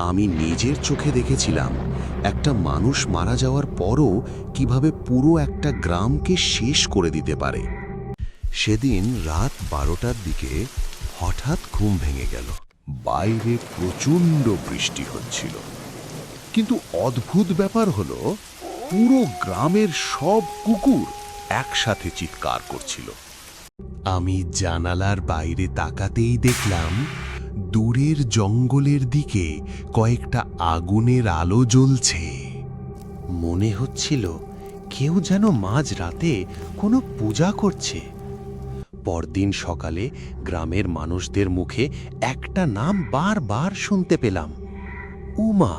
আমি নিজের চোখে দেখেছিলাম একটা মানুষ মারা যাওয়ার পরও কিভাবে পুরো একটা গ্রামকে শেষ করে দিতে পারে। সেদিন রাত 12টার দিকে হঠাৎ ঘুম ভেঙে গেল। বাইরে প্রচণ্ড বৃষ্টি হচ্ছিল, কিন্তু অদ্ভুত ব্যাপার হলো পুরো গ্রামের সব কুকুর একসাথে চিৎকার করছিল। আমি জানালার বাইরে তাকাতেই দেখলাম দূরের জঙ্গলের দিকে কয়েকটা আগুনের আলো জ্বলছে। মনে হচ্ছিল কেউ যেন মাঝরাতে কোনো পূজা করছে। পরদিন সকালে গ্রামের মানুষদের মুখে একটা নাম বারবার শুনতে পেলাম, উমা।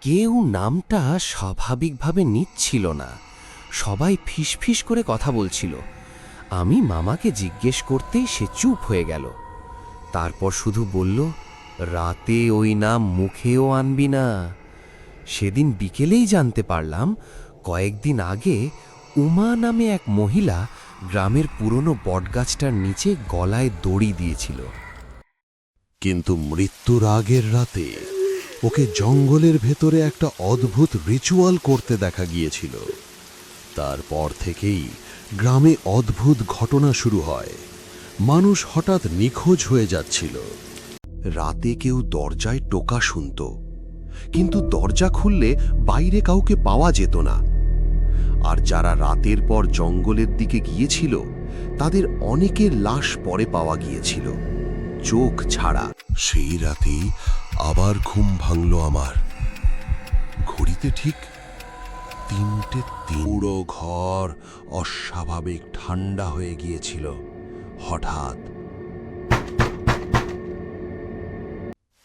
কেউ নামটা স্বাভাবিকভাবে নিচ্ছিল না, সবাই ফিসফিস করে কথা বলছিল। আমি মামাকে জিজ্ঞেস করতেই সে চুপ হয়ে গেল। তারপর শুধু বলল, রাতে ওই নাম মুখেও আনবি না। সেদিন বিকেলেই জানতে পারলাম কয়েকদিন আগে উমা নামে এক মহিলা গ্রামের পুরনো বটগাছটার নিচে গলায় দড়ি দিয়েছিল। কিন্তু মৃত্যুর আগের রাতে ওকে জঙ্গলের ভেতরে একটা অদ্ভুত রিচুয়াল করতে দেখা গিয়েছিল। তারপর থেকেই গ্রামে অদ্ভুত ঘটনা শুরু হয়। মানুষ হঠাৎ নিখোঁজ হয়ে যাচ্ছিল। রাতে কেউ দরজায় টোকা শুনত, কিন্তু দরজা খুললে বাইরে কাউকে পাওয়া যেত না। আর যারা রাতের পর জঙ্গলের দিকে গিয়েছিল তাদের অনেকের লাশ পরে পাওয়া গিয়েছিল, চোখ ছাড়া। সেই রাতেই আবার ঘুম ভাঙল আমার। ঘড়িতে ঠিক 3টে। পুরো ঘর অস্বাভাবিক ঠান্ডা হয়ে গিয়েছিল। হঠাৎ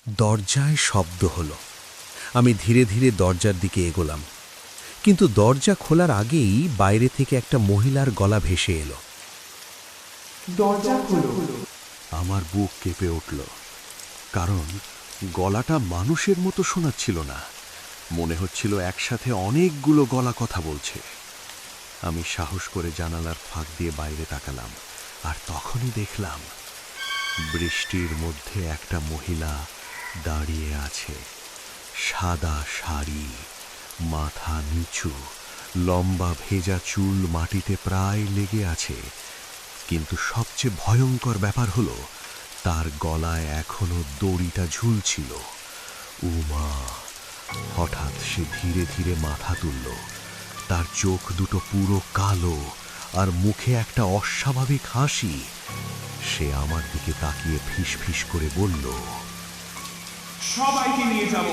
দরজায় শব্দ হলো। আমি ধীরে ধীরে দরজার দিকে এগোলাম, কিন্তু দরজা খোলার আগেই বাইরে থেকে একটা মহিলার গলা ভেসে এলো, দরজা খোলো। আমার বুক কেঁপে উঠল, কারণ গলাটা মানুষের মতো শোনাচ্ছিল না। মনে হচ্ছিল একসাথে অনেকগুলো গলা কথা বলছে। আমি সাহস করে জানালার ফাঁক দিয়ে বাইরে তাকালাম, আর তখনই দেখলাম বৃষ্টির মধ্যে একটা মহিলা দাঁড়িয়ে আছে। সাদা শাড়ি, মাথা নিচু, লম্বা ভেজা চুল মাটিতে প্রায় লেগে আছে। কিন্তু সবচেয়ে ভয়ঙ্কর ব্যাপার হলো তার গলায় এখনো দড়িটা ঝুলছিল। উমা। হঠাৎ সে ধীরে ধীরে মাথা তুলল। তার চোখ দুটো পুরো কালো, আর মুখে একটা অস্বাভাবিক হাসি। সে আমার দিকে তাকিয়ে ফিসফিস করে বলল, সবাইকে নিয়ে যাব।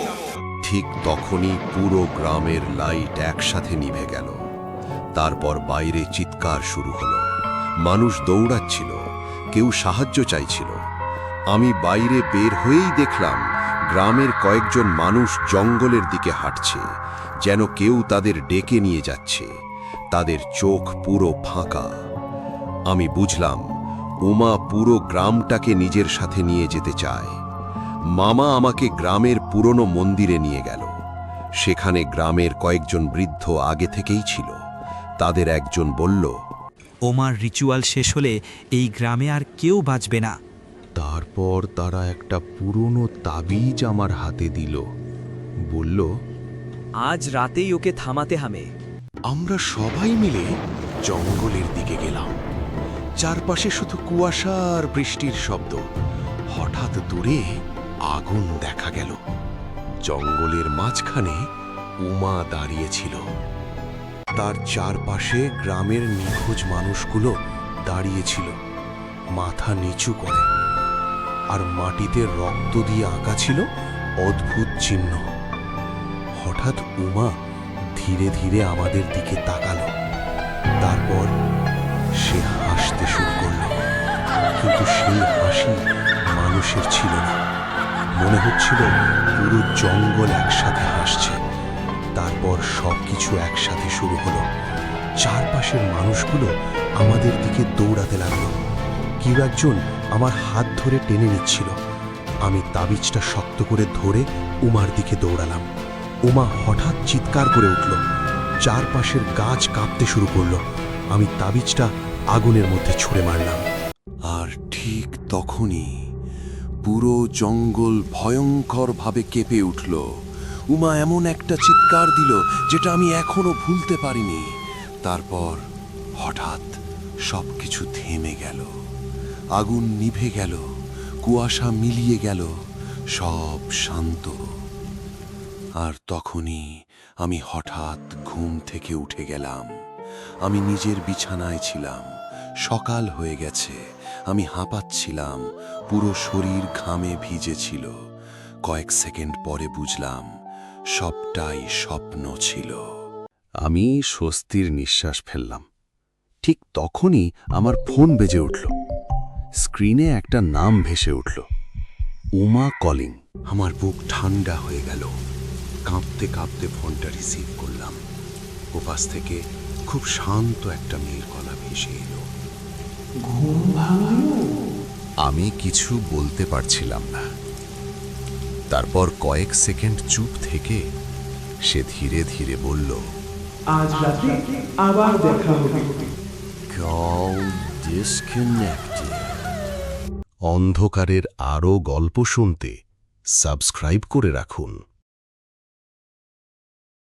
ঠিক তখনই পুরো গ্রামের লাইট একসাথে নিভে গেল। তারপর বাইরে চিৎকার শুরু হলো। মানুষ দৌড়াচ্ছিল, কেউ সাহায্য চাইছিল। আমি বাইরে বের হয়েই দেখলাম গ্রামের কয়েকজন মানুষ জঙ্গলের দিকে হাঁটছে, যেন কেউ তাদের ডেকে নিয়ে যাচ্ছে। তাদের চোখ পুরো ফাঁকা। আমি বুঝলাম উমা পুরো গ্রামটাকে নিজের সাথে নিয়ে যেতে চায়। মামা আমাকে গ্রামের পুরনো মন্দিরে নিয়ে গেল। সেখানে গ্রামের কয়েকজন বৃদ্ধ আগে থেকেই ছিল। তাদের একজন বলল, ওমার রিচুয়াল শেষ হলে এই গ্রামে আর কেউ বাঁচবে না। তারপর তারা একটা পুরনো তাবিজ আমার হাতে দিল। বলল, আজ রাতেই ওকে থামাতে হবে। আমরা সবাই মিলে জঙ্গলের দিকে গেলাম। চারপাশে শুধু কুয়াশা আর বৃষ্টির শব্দ। হঠাৎ দূরে আগুন দেখা গেল। জঙ্গলের মাঝখানে উমা দাঁড়িয়েছিল। তার চারপাশে গ্রামের নিখোঁজ মানুষগুলো দাঁড়িয়েছিল, মাথা নিচু করে। আর মাটিতে রক্ত দিয়ে আঁকা ছিল অদ্ভুত চিহ্ন। হঠাৎ উমা ধীরে ধীরে আমাদের দিকে তাকালো। তারপর সে হাসতে শুরু করল, কিন্তু সেই হাসি মানুষের ছিল না। মনে হচ্ছিল পুরো জঙ্গল একসাথে হাসছে। তারপর সবকিছু একসাথে শুরু হলো। চারপাশের মানুষগুলো আমাদের দিকে দৌড়াতে লাগলো। কেউ একজন আমার হাত ধরে টেনে নিচ্ছিল। আমি তাবিজটা শক্ত করে ধরে উমার দিকে দৌড়ালাম। উমা হঠাৎ চিৎকার করে উঠল। চারপাশের গাছ কাঁপতে শুরু করলো। আমি তাবিজটা আগুনের মধ্যে ছুঁড়ে মারলাম। আর ঠিক তখনই পুরো জঙ্গল ভয়ঙ্করভাবে কেঁপে উঠল। উমা এমন একটা চিৎকার দিল যেটা আমি এখনো ভুলতে পারিনি। তারপর হঠাৎ সবকিছু থেমে গেল। আগুন নিভে গেল, কুয়াশা মিলিয়ে গেল, সব শান্ত। আর তখনই আমি হঠাৎ ঘুম থেকে উঠে গেলাম। আমি নিজের বিছানায় ছিলাম। সকাল হয়ে গেছে, আমি হাঁপাচ্ছিলাম, পুরো শরীর ঘামে ভিজেছিল। কয়েক সেকেন্ড পরে বুঝলাম সবটাই স্বপ্ন ছিল। আমি স্বস্তির নিঃশ্বাস ফেললাম। ঠিক তখনই আমার ফোন বেজে উঠল। স্ক্রিনে একটা নাম ভেসে উঠল, উমা কলিং। আমার বুক ঠান্ডা হয়ে গেল। কাঁপতে কাঁপতে ফোনটা রিসিভ করলাম। ওপাশ থেকে খুব শান্ত একটা মেয়ের গলা ভেসে এলো। ঘুম ভাঙলো? আমি কিছু বলতে পারছিলাম না। তারপর কয়েক সেকেন্ড চুপ থেকে সে ধীরে ধীরে বলল, আজ রাতে আবার দেখা হবে। Call disconnected. অন্ধকারের আরও গল্প শুনতে সাবস্ক্রাইব করে রাখুন।